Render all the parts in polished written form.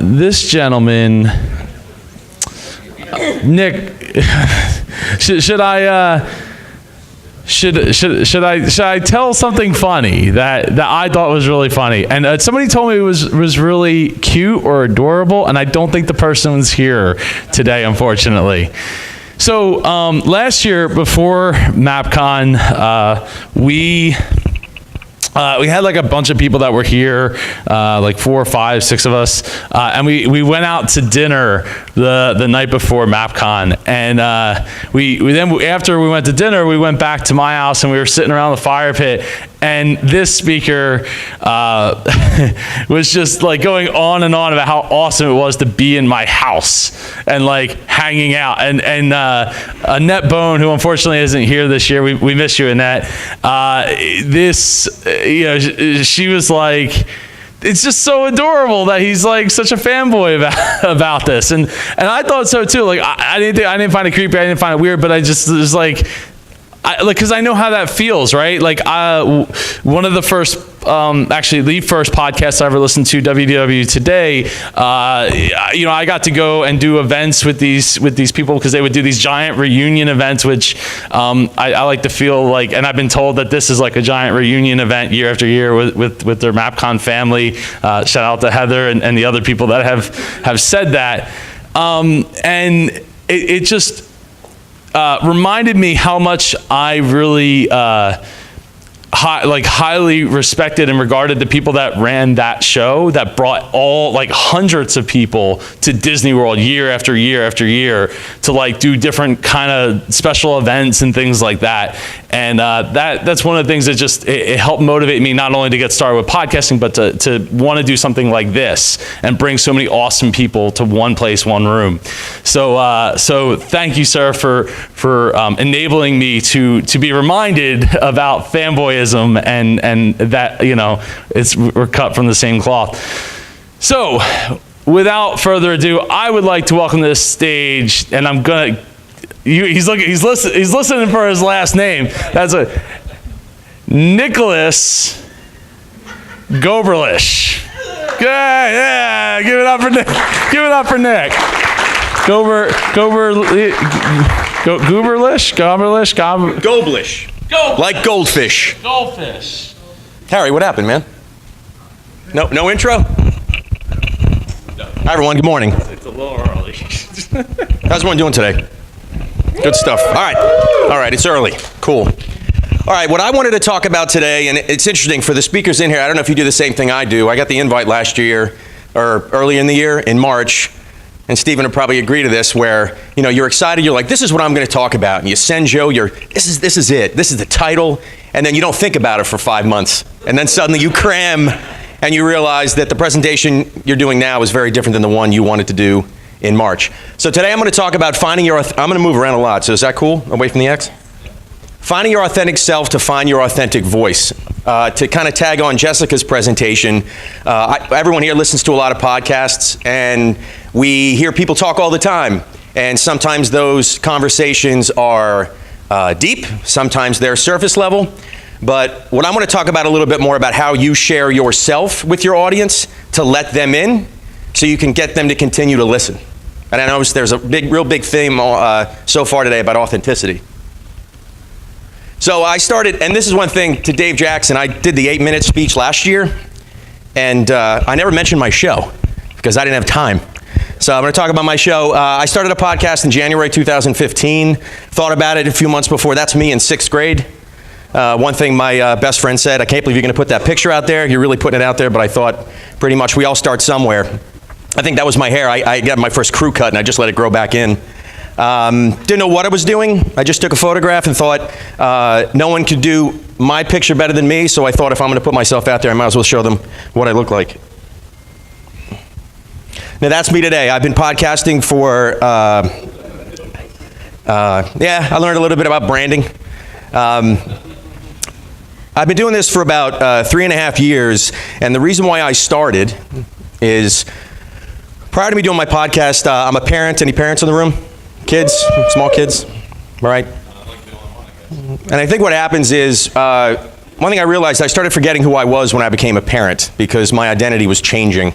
this gentleman, Nick, should I tell something funny that I thought was really funny? And somebody told me it was really cute or adorable, and I don't think the person was here today, unfortunately. So last year before MAPCON, we had like a bunch of people that were here, like 4, 5, 6 of us, and we went out to dinner the night before MAPCON, and we then after we went to dinner, we went back to my house and we were sitting around the fire pit, and this speaker was just like going on and on about how awesome it was to be in my house and like hanging out, and Annette Bone, who unfortunately isn't here this year, we miss you, Annette. She was like, it's just so adorable that he's like such a fanboy about this, and I thought so too. Like I didn't find it creepy, I didn't find it weird, but I just was like, because I know how that feels, right? Like one of the first, actually the first podcast I ever listened to, WDW Today, I got to go and do events with these people because they would do these giant reunion events, which I like to feel like, and I've been told that this is like a giant reunion event year after year with their MAPCON family. Shout out to Heather and the other people that have said that, and it just reminded me how much I really highly respected and regarded the people that ran that show, that brought all like hundreds of people to Disney World year after year after year to like do different kind of special events and things like that. And that's one of the things that just it helped motivate me not only to get started with podcasting, but to want to do something like this and bring so many awesome people to one place, one room. So thank you, sir, for enabling me to be reminded about fanboyism and that, we're cut from the same cloth. So without further ado, I would like to welcome to the stage, and I'm gonna. He's listening for his last name. That's Nicholas Goberlish. Good, yeah, give it up for Nick. Give it up for Nick. Goblish. Like goldfish. Goldfish. Harry, what happened, man? No intro? No. Hi, everyone. Good morning. It's a little early. How's everyone doing today? Good stuff. All right. It's early. Cool. All right. What I wanted to talk about today, and it's interesting for the speakers in here. I don't know if you do the same thing I do. I got the invite last year, or early in the year, in March. And Stephen would probably agree to this, where you're excited, you're like, this is what I'm going to talk about, and you send Joe this is it, this is the title, and then you don't think about it for 5 months, and then suddenly you cram, and you realize that the presentation you're doing now is very different than the one you wanted to do in March. So today I'm going to talk about finding I'm going to move around a lot, so is that cool? Away from the X? Finding your authentic self to find your authentic voice. To kind of tag on Jessica's presentation, everyone here listens to a lot of podcasts, and we hear people talk all the time. And sometimes those conversations are deep, sometimes they're surface level. But what I'm going to talk about a little bit more about how you share yourself with your audience to let them in so you can get them to continue to listen. And I noticed there's a real big theme so far today about authenticity. So I started, and this is one thing to Dave Jackson, I did the 8-minute speech last year, and I never mentioned my show because I didn't have time. So I'm going to talk about my show. I started a podcast in January 2015, thought about it a few months before. That's me in 6th grade. One thing my best friend said, I can't believe you're going to put that picture out there. You're really putting it out there, but I thought pretty much we all start somewhere. I think that was my hair. I got my first crew cut, and I just let it grow back in. Didn't know what I was doing. I just took a photograph and thought no one could do my picture better than me, so I thought if I'm going to put myself out there, I might as well show them what I look like. Now that's me today. I've been podcasting for, I learned a little bit about branding. I've been doing this for about 3.5 years, and the reason why I started is prior to me doing my podcast, I'm a parent. Any parents in the room? Kids? Small kids? All right. And I think what happens is, one thing I realized, I started forgetting who I was when I became a parent because my identity was changing.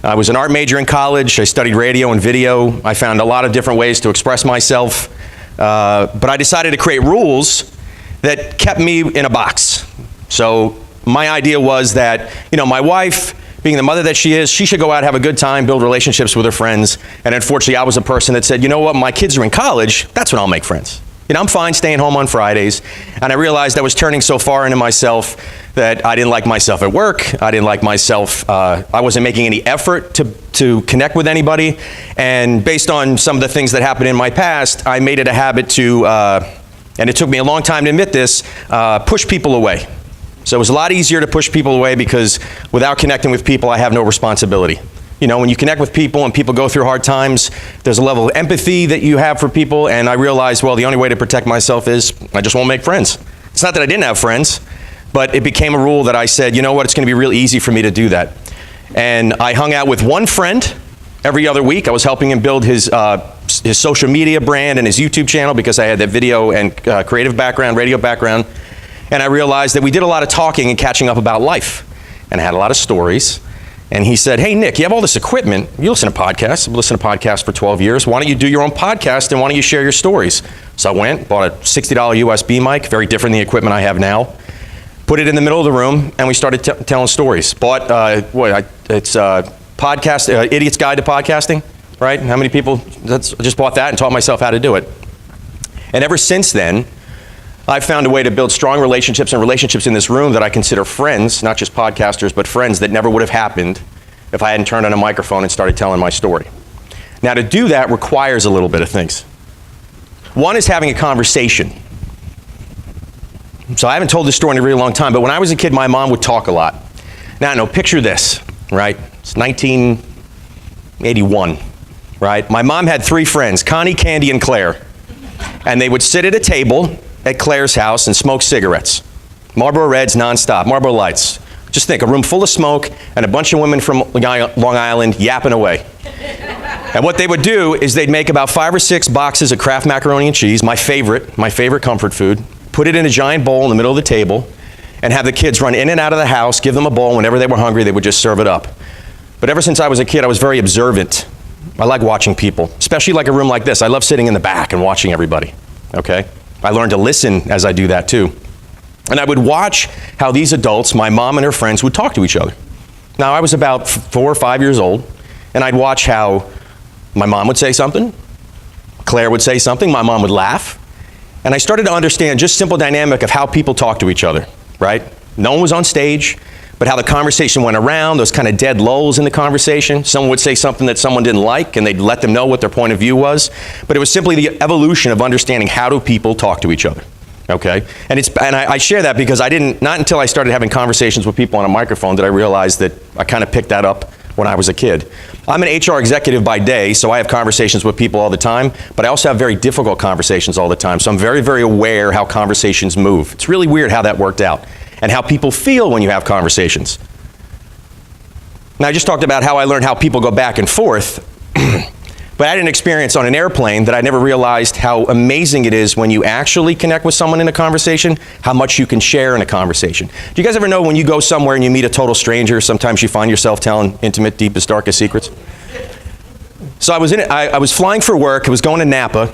I was an art major in college. I studied radio and video. I found a lot of different ways to express myself. But I decided to create rules that kept me in a box. So my idea was that, my wife, being the mother that she is, she should go out, have a good time, build relationships with her friends. And unfortunately, I was a person that said, you know what, my kids are in college, that's when I'll make friends. I'm fine staying home on Fridays. And I realized I was turning so far into myself that I didn't like myself at work. I didn't like myself. I wasn't making any effort to connect with anybody. And based on some of the things that happened in my past, I made it a habit to, and it took me a long time to admit this, push people away. So it was a lot easier to push people away because without connecting with people, I have no responsibility. When you connect with people and people go through hard times, there's a level of empathy that you have for people, and I realized, well, the only way to protect myself is I just won't make friends. It's not that I didn't have friends, but it became a rule that I said, you know what, it's going to be real easy for me to do that. And I hung out with one friend every other week. I was helping him build his social media brand and his YouTube channel because I had that video and creative background, radio background. And I realized that we did a lot of talking and catching up about life, and I had a lot of stories. And he said, hey, Nick, you have all this equipment. You listen to podcasts. I've listened to podcasts for 12 years. Why don't you do your own podcast, and why don't you share your stories? So I went, bought a $60 USB mic, very different than the equipment I have now. Put it in the middle of the room, and we started telling stories. Bought, it's podcast, Idiot's Guide to Podcasting, right? How many people just bought that and taught myself how to do it? And ever since then, I've found a way to build strong relationships and relationships in this room that I consider friends, not just podcasters, but friends that never would have happened if I hadn't turned on a microphone and started telling my story. Now, to do that requires a little bit of things. One is having a conversation. So I haven't told this story in a really long time, but when I was a kid, my mom would talk a lot. Now, picture this, right? It's 1981, right? My mom had 3 friends, Connie, Candy, and Claire. And they would sit at a table at Claire's house and smoke cigarettes. Marlboro Reds nonstop, Marlboro Lights. Just think, a room full of smoke and a bunch of women from Long Island yapping away. And what they would do is they'd make about 5 or 6 boxes of Kraft macaroni and cheese, my favorite comfort food, put it in a giant bowl in the middle of the table, and have the kids run in and out of the house, give them a bowl. Whenever they were hungry, they would just serve it up. But ever since I was a kid, I was very observant. I like watching people, especially like a room like this. I love sitting in the back and watching everybody, okay? I learned to listen as I do that too. And I would watch how these adults, my mom and her friends, would talk to each other. Now, I was about 4 or 5 years old, and I'd watch how my mom would say something, Claire would say something, my mom would laugh, and I started to understand just simple dynamic of how people talk to each other, right? No one was on stage, but how the conversation went around, those kind of dead lulls in the conversation. Someone would say something that someone didn't like, and they'd let them know what their point of view was. But it was simply the evolution of understanding how do people talk to each other, okay? And I share that because not until I started having conversations with people on a microphone did I realize that I kind of picked that up when I was a kid. I'm an HR executive by day, so I have conversations with people all the time, but I also have very difficult conversations all the time. So I'm very, very aware how conversations move. It's really weird how that worked out, and how people feel when you have conversations. Now, I just talked about how I learned how people go back and forth, but I had an experience on an airplane that I never realized how amazing it is when you actually connect with someone in a conversation, how much you can share in a conversation. Do you guys ever know when you go somewhere and you meet a total stranger, sometimes you find yourself telling intimate, deepest, darkest secrets? So I was flying for work, I was going to Napa,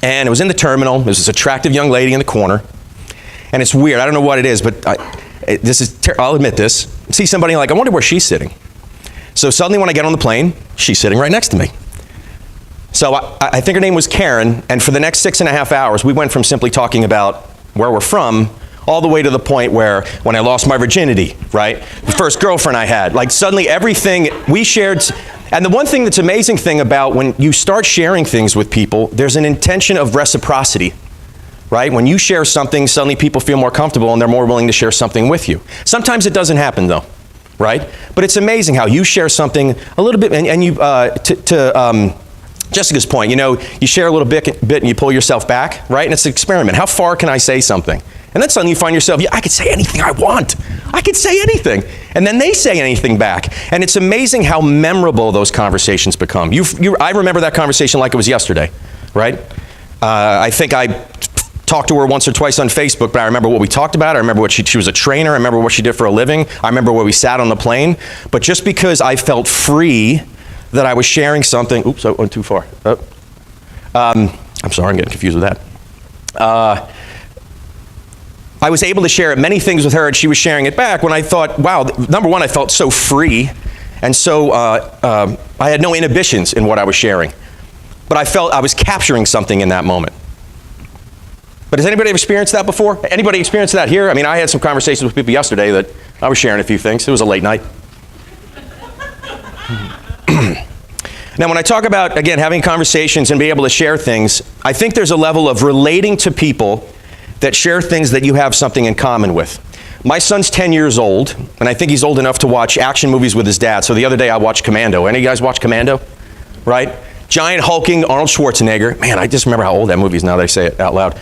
and it was in the terminal. There was this attractive young lady in the corner. And it's weird, I don't know what it is, but I'll admit this. See somebody like, I wonder where she's sitting. So suddenly when I get on the plane, she's sitting right next to me. So I think her name was Karen, and for the next 6.5 hours, we went from simply talking about where we're from, all the way to the point where when I lost my virginity, right? The first girlfriend I had, like suddenly everything we shared. And the one thing that's amazing thing about when you start sharing things with people, there's an intention of reciprocity. Right? When you share something, suddenly people feel more comfortable and they're more willing to share something with you. Sometimes it doesn't happen though, right? But it's amazing how you share something a little bit, and you, to Jessica's point, you share a little bit and you pull yourself back, right? And it's an experiment. How far can I say something? And then suddenly you find yourself, yeah, I could say anything I want. I could say anything. And then they say anything back. And it's amazing how memorable those conversations become. I remember that conversation like it was yesterday, right? I think I talked to her once or twice on Facebook, but I remember what we talked about. I remember what she was a trainer. I remember what she did for a living. I remember where we sat on the plane. But just because I felt free that I was sharing something, oops, I went too far. I'm sorry, I'm getting confused with that. I was able to share many things with her, and she was sharing it back when I thought, wow, number one, I felt so free, and so I had no inhibitions in what I was sharing. But I felt I was capturing something in that moment. But has anybody experienced that before? Anybody experienced that here? I mean, I had some conversations with people yesterday that I was sharing a few things. It was a late night. Now, when I talk about, again, having conversations and being able to share things, I think there's a level of relating to people that share things that you have something in common with. My son's 10 years old, and I think he's old enough to watch action movies with his dad. So the other day I watched Commando. Any of you guys watch Commando? Right? Giant hulking Arnold Schwarzenegger. Man, I just remember how old that movie is now that I say it out loud.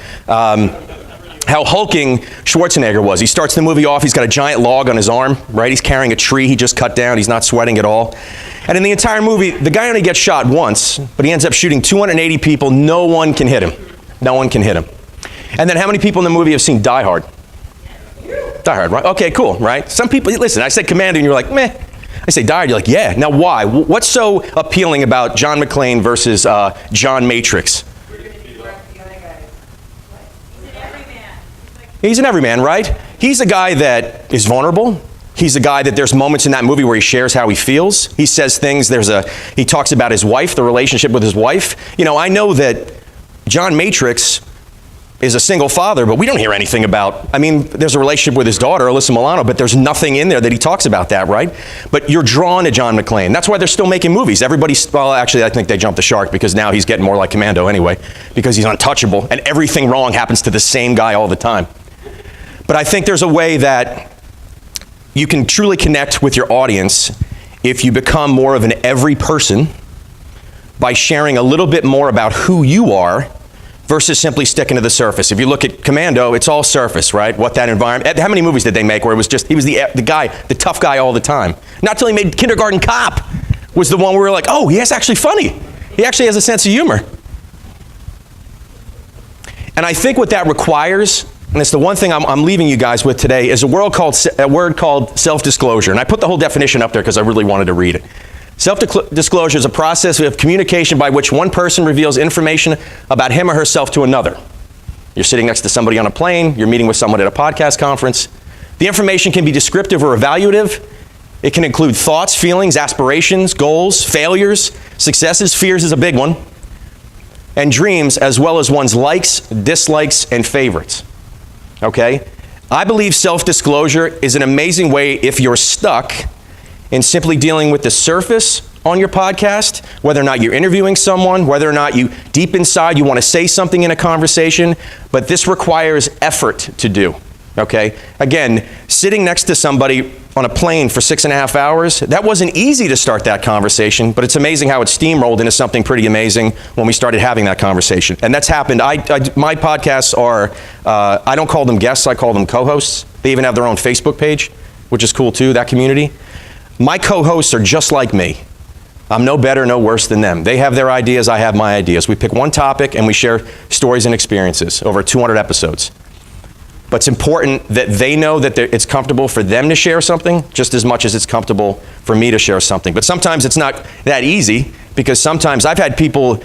How hulking Schwarzenegger was. He starts the movie off, he's got a giant log on his arm, right? He's carrying a tree he just cut down, he's not sweating at all. And in the entire movie, the guy only gets shot once, but he ends up shooting 280 people, no one can hit him. No one can hit him. And then how many people in the movie have seen Die Hard? Die Hard, right? Okay, cool, right? Some people, listen, I said Commando and you're like, meh. I say Die Hard, you're like, yeah. Now why? What's so appealing about John McClane versus John Matrix? He's an everyman, right? He's a guy that is vulnerable. He's a guy that there's moments in that movie where he shares how he feels. He says things, he talks about his wife, the relationship with his wife. You know, I know that John Matrix is a single father, but we don't hear anything about, I mean, there's a relationship with his daughter, Alyssa Milano, but there's nothing in there that he talks about that, right? But you're drawn to John McClane. That's why they're still making movies. Well, actually, I think they jumped the shark because now he's getting more like Commando anyway, because he's untouchable and everything wrong happens to the same guy all the time. But I think there's a way that you can truly connect with your audience if you become more of an every person by sharing a little bit more about who you are versus simply sticking to the surface. If you look at Commando, it's all surface, right? What that environment, how many movies did they make where it was just, he was the guy, the tough guy all the time? Not till he made Kindergarten Cop was the one where we were like, oh, he's actually funny. He actually has a sense of humor. And I think what that requires, and it's the one thing I'm leaving you guys with today, is a word called self-disclosure. And I put the whole definition up there because I really wanted to read it. Self-disclosure is a process of communication by which one person reveals information about him or herself to another. You're sitting next to somebody on a plane, you're meeting with someone at a podcast conference. The information can be descriptive or evaluative. It can include thoughts, feelings, aspirations, goals, failures, successes, fears is a big one, and dreams, as well as one's likes, dislikes, and favorites. Okay? I believe self-disclosure is an amazing way if you're stuck in simply dealing with the surface on your podcast, whether or not you're interviewing someone, whether or not you, deep inside, you want to say something in a conversation, but this requires effort to do, okay? Again, sitting next to somebody on a plane for 6.5 hours, that wasn't easy to start that conversation, but it's amazing how it steamrolled into something pretty amazing when we started having that conversation. And that's happened. My podcasts are, I don't call them guests, I call them co-hosts. They even have their own Facebook page, which is cool too, that community. My co-hosts are just like me. I'm no better, no worse than them. They have their ideas, I have my ideas. We pick one topic and we share stories and experiences over 200 episodes. But it's important that they know that it's comfortable for them to share something just as much as it's comfortable for me to share something. But sometimes it's not that easy because sometimes I've had people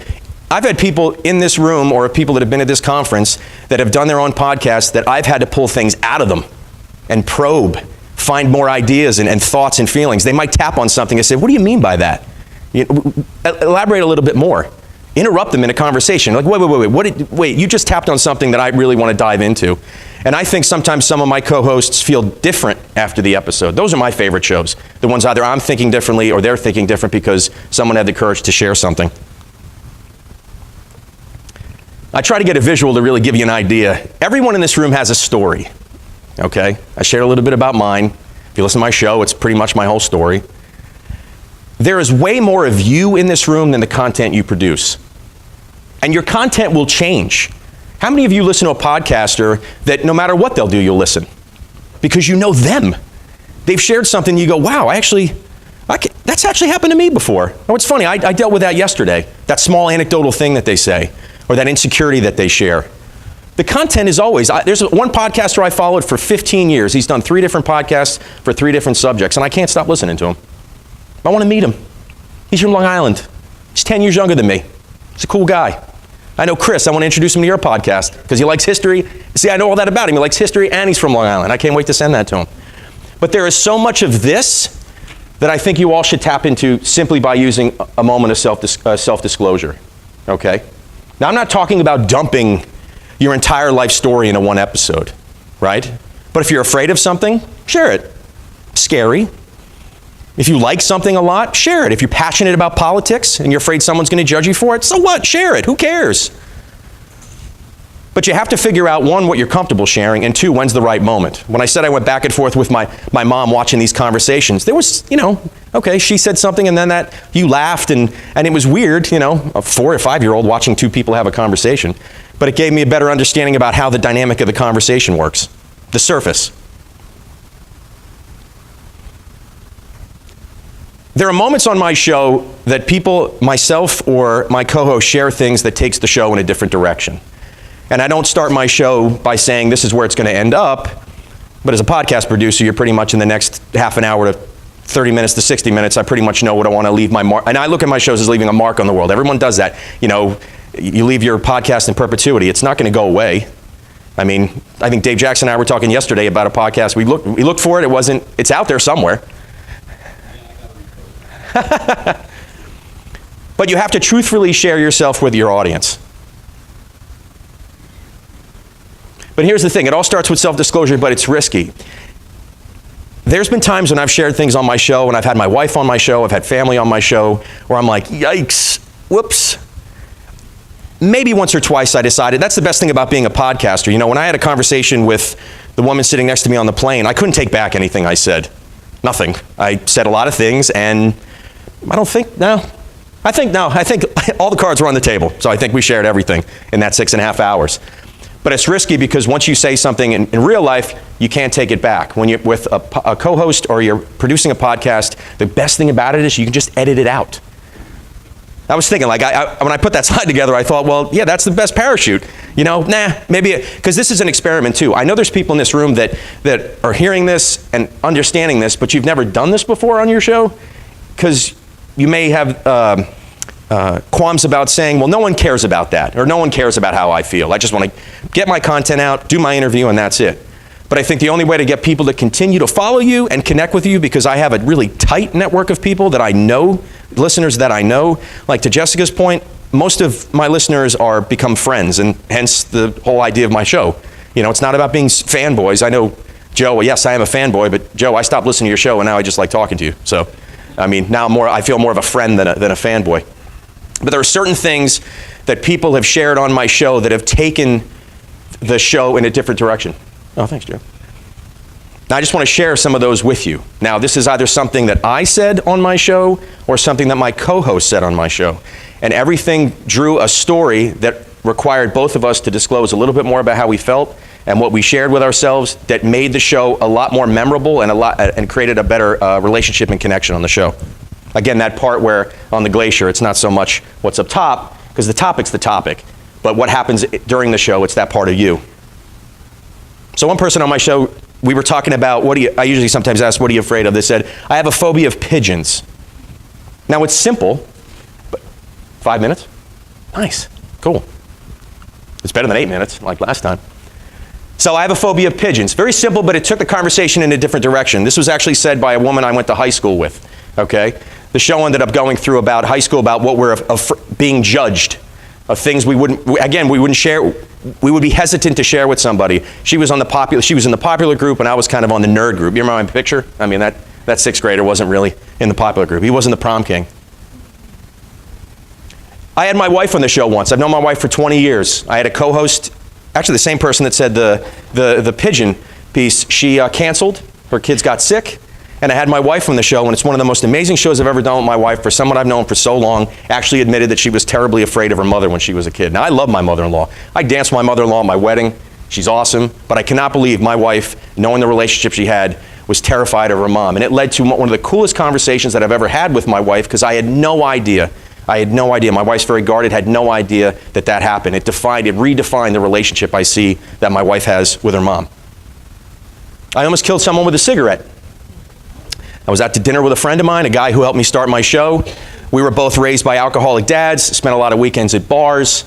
in this room or people that have been at this conference that have done their own podcasts that I've had to pull things out of them and probe, find more ideas and thoughts and feelings. They might tap on something and say, what do you mean by that? Elaborate a little bit more. Interrupt them in a conversation. Like, wait, you just tapped on something that I really want to dive into. And I think sometimes some of my co-hosts feel different after the episode. Those are my favorite shows. The ones either I'm thinking differently or they're thinking different because someone had the courage to share something. I try to get a visual to really give you an idea. Everyone in this room has a story, okay? I shared a little bit about mine. If you listen to my show, it's pretty much my whole story. There is way more of you in this room than the content you produce. And your content will change. How many of you listen to a podcaster that no matter what they'll do, you'll listen? Because you know them. They've shared something, you go, wow, that's actually happened to me before. Oh, it's funny, I dealt with that yesterday. That small anecdotal thing that they say, or that insecurity that they share. The content is always, there's one podcaster I followed for 15 years. He's done 3 different podcasts for 3 different subjects, and I can't stop listening to him. I want to meet him. He's from Long Island. He's 10 years younger than me. He's a cool guy. I know Chris. I want to introduce him to your podcast because he likes history. See, I know all that about him. He likes history, and he's from Long Island. I can't wait to send that to him. But there is so much of this that I think you all should tap into simply by using a moment of self-disclosure, okay? Now, I'm not talking about dumping your entire life story into one episode, right? But if you're afraid of something, share it. Scary. If you like something a lot, share it. If you're passionate about politics and you're afraid someone's going to judge you for it, so what? Share it. Who cares? But you have to figure out, 1, what you're comfortable sharing, and 2, when's the right moment. When I said I went back and forth with my mom watching these conversations, there was, okay, she said something and then that you laughed and it was weird, a 4 or 5-year-old watching 2 people have a conversation. But it gave me a better understanding about how the dynamic of the conversation works, the surface. There are moments on my show that people, myself or my co-host, share things that takes the show in a different direction. And I don't start my show by saying this is where it's going to end up, but as a podcast producer, you're pretty much in the next half an hour to 30 minutes to 60 minutes, I pretty much know what I want to leave my mark. And I look at my shows as leaving a mark on the world. Everyone does that. You leave your podcast in perpetuity. It's not going to go away. I mean, I think Dave Jackson and I were talking yesterday about a podcast. We looked for it. It's out there somewhere. But you have to truthfully share yourself with your audience. But here's the thing. It all starts with self-disclosure, but it's risky. There's been times when I've shared things on my show, and I've had my wife on my show, I've had family on my show, where I'm like, yikes, whoops. Maybe once or twice I decided, that's the best thing about being a podcaster. When I had a conversation with the woman sitting next to me on the plane, I couldn't take back anything I said. Nothing. I said a lot of things, and I think all the cards were on the table. So I think we shared everything in that 6.5 hours. But it's risky because once you say something in real life, you can't take it back. When you're with a co-host or you're producing a podcast, the best thing about it is you can just edit it out. I was thinking, when I put that slide together, I thought, well, yeah, that's the best parachute. Maybe, because this is an experiment too. I know there's people in this room that are hearing this and understanding this, but you've never done this before on your show, because you may have qualms about saying, well, no one cares about that, or no one cares about how I feel. I just want to get my content out, do my interview, and that's it. But I think the only way to get people to continue to follow you and connect with you, because I have a really tight network of people that I know, listeners that I know, like to Jessica's point, most of my listeners become friends, and hence the whole idea of my show. It's not about being fanboys. I know, Joe, yes, I am a fanboy, but Joe, I stopped listening to your show, and now I just like talking to you. So, now I feel more of a friend than a fanboy. But there are certain things that people have shared on my show that have taken the show in a different direction. Oh, thanks, Joe. Now, I just want to share some of those with you. Now, this is either something that I said on my show or something that my co-host said on my show. And everything drew a story that required both of us to disclose a little bit more about how we felt and what we shared with ourselves that made the show a lot more memorable and created a better relationship and connection on the show. Again, that part where on the glacier, it's not so much what's up top, because the topic's the topic, but what happens during the show, it's that part of you. So one person on my show, we were talking about, I usually sometimes ask, what are you afraid of? They said, I have a phobia of pigeons. Now it's simple, but 5 minutes? Nice, cool. It's better than 8 minutes, like last time. So I have a phobia of pigeons. Very simple, but it took the conversation in a different direction. This was actually said by a woman I went to high school with, okay? The show ended up going through about high school, about what we're being judged, of things we wouldn't share. We would be hesitant to share with somebody. She was in the popular group, and I was kind of on the nerd group. You remember my picture? That sixth grader wasn't really in the popular group. He wasn't the prom king. I had my wife on the show once. I've known my wife for 20 years. I had a co-host, actually the same person that said the pigeon piece. She canceled. Her kids got sick. And I had my wife on the show, and it's one of the most amazing shows I've ever done with my wife. For someone I've known for so long, actually admitted that she was terribly afraid of her mother when she was a kid. Now, I love my mother-in-law. I danced with my mother-in-law at my wedding. She's awesome. But I cannot believe my wife, knowing the relationship she had, was terrified of her mom. And it led to one of the coolest conversations that I've ever had with my wife, because I had no idea I had no idea. My wife's very guarded, had no idea that that happened. It redefined the relationship I see that my wife has with her mom. I almost killed someone with a cigarette. I was out to dinner with a friend of mine, a guy who helped me start my show. We were both raised by alcoholic dads, spent a lot of weekends at bars.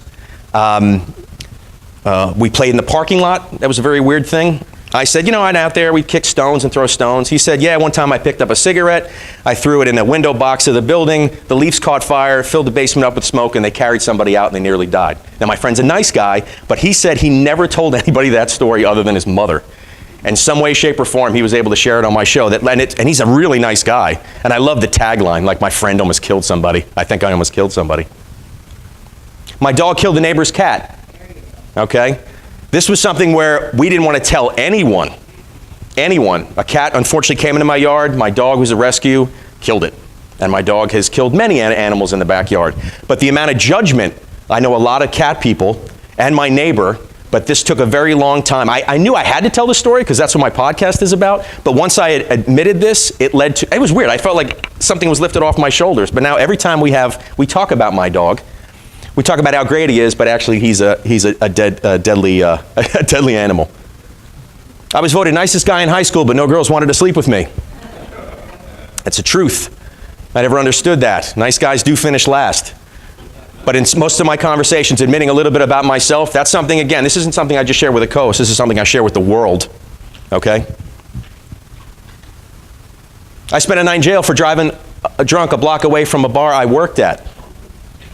We played in the parking lot. That was a very weird thing. I said, you know, I'd out there, we'd kick stones and throw stones. He said, yeah, one time I picked up a cigarette, I threw it in the window box of the building, the leaves caught fire, filled the basement up with smoke, and they carried somebody out and they nearly died. Now, my friend's a nice guy, but he said he never told anybody that story other than his mother. In some way, shape, or form, he was able to share it on my show. And he's a really nice guy. And I love the tagline, like, my friend almost killed somebody. I think I almost killed somebody. My dog killed the neighbor's cat. Okay? This was something where we didn't want to tell anyone. A cat unfortunately came into my yard. My dog was a rescue, killed it. And my dog has killed many animals in the backyard. But the amount of judgment, I know a lot of cat people and my neighbor, but this took a very long time. I knew I had to tell the story because that's what my podcast is about. But once I had admitted this, it was weird. I felt like something was lifted off my shoulders. But now every time we talk about my dog, we talk about how great he is, but actually he's a deadly animal. I was voted nicest guy in high school, but no girls wanted to sleep with me. That's the truth. I never understood that. Nice guys do finish last. But in most of my conversations, admitting a little bit about myself, that's something, again, this isn't something I just share with a co-host. This is something I share with the world. Okay? I spent a night in jail for driving drunk a block away from a bar I worked at.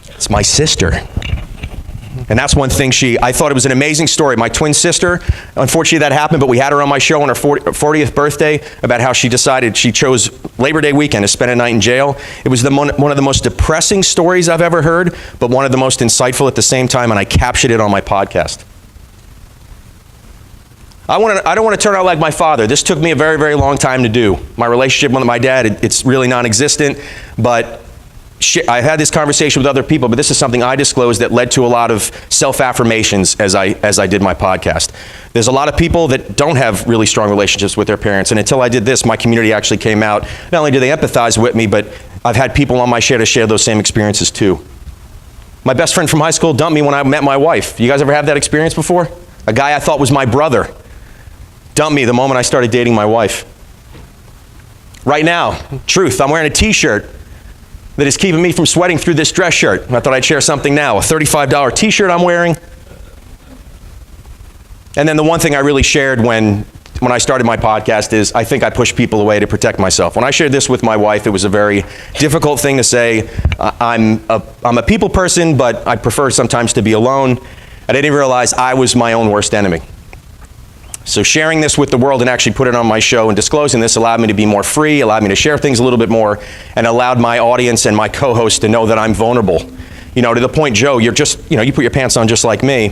It's my sister. And that's one thing I thought it was an amazing story. My twin sister, unfortunately that happened, but we had her on my show on her 40th birthday about how she decided she chose Labor Day weekend to spend a night in jail. It was one of the most depressing stories I've ever heard, but one of the most insightful at the same time, and I captured it on my podcast. I don't want to turn out like my father. This took me a very, very long time to do. My relationship with my dad, it's really non-existent, but I had this conversation with other people, but this is something I disclosed that led to a lot of self-affirmations as I did my podcast. There's a lot of people that don't have really strong relationships with their parents, and until I did this, my community actually came out. Not only do they empathize with me, but I've had people on my show to share those same experiences too. My best friend from high school dumped me when I met my wife. You guys ever have that experience before? A guy I thought was my brother dumped me the moment I started dating my wife. Right now, truth, I'm wearing a t-shirt that is keeping me from sweating through this dress shirt. I thought I'd share something now, a $35 t-shirt I'm wearing. And then the one thing I really shared when I started my podcast is I think I push people away to protect myself. When I shared this with my wife, it was a very difficult thing to say. I'm a people person, but I prefer sometimes to be alone. I didn't realize I was my own worst enemy. So sharing this with the world and actually put it on my show and disclosing this allowed me to be more free, allowed me to share things a little bit more, and allowed my audience and my co-host to know that I'm vulnerable. You know, to the point, Joe, you put your pants on just like me.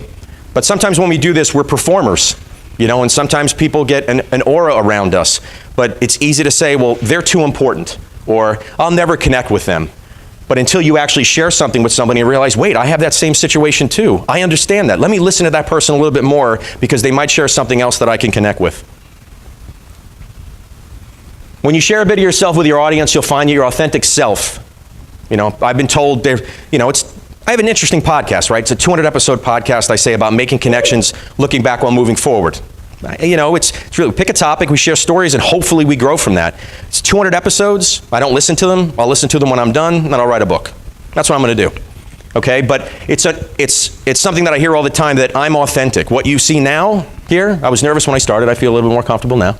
But sometimes when we do this, we're performers, and sometimes people get an aura around us. But it's easy to say, well, they're too important, or I'll never connect with them. But until you actually share something with somebody and realize, wait, I have that same situation too. I understand that. Let me listen to that person a little bit more because they might share something else that I can connect with. When you share a bit of yourself with your audience, you'll find your authentic self. I've been told I have an interesting podcast, right? It's a 200 episode podcast I say about making connections, looking back while moving forward. It's really, pick a topic, we share stories, and hopefully we grow from that. It's 200 episodes. I don't listen to them. I'll listen to them when I'm done, and then I'll write a book. That's what I'm going to do. Okay? But it's something that I hear all the time, that I'm authentic. What you see now here, I was nervous when I started. I feel a little bit more comfortable now.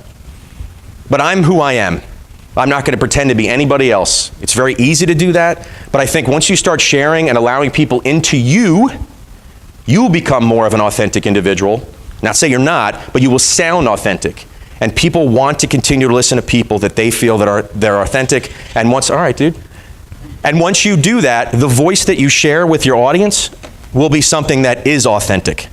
But I'm who I am. I'm not going to pretend to be anybody else. It's very easy to do that, but I think once you start sharing and allowing people into you, you'll become more of an authentic individual. Not say you're not, but you will sound authentic. And people want to continue to listen to people that they feel that they're authentic. And all right, dude. And once you do that, the voice that you share with your audience will be something that is authentic.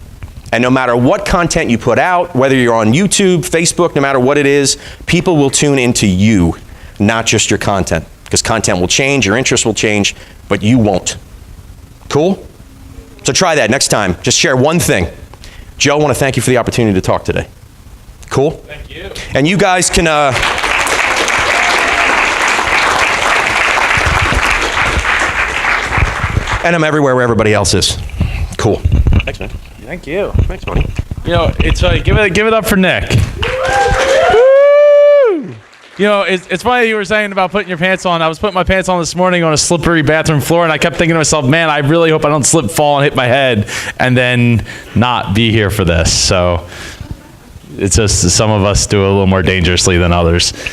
And no matter what content you put out, whether you're on YouTube, Facebook, no matter what it is, people will tune into you, not just your content. Because content will change, your interests will change, but you won't. Cool? So try that next time. Just share one thing. Joe, I want to thank you for the opportunity to talk today. Cool? Thank you. And you guys can... And I'm everywhere where everybody else is. Cool. Thanks, man. Thank you. Thanks, buddy. You know, it's give it up for Nick. You know, it's funny you were saying about putting your pants on. I was putting my pants on this morning on a slippery bathroom floor, and I kept thinking to myself, man, I really hope I don't slip, fall, and hit my head, and then not be here for this. So it's just some of us do it a little more dangerously than others.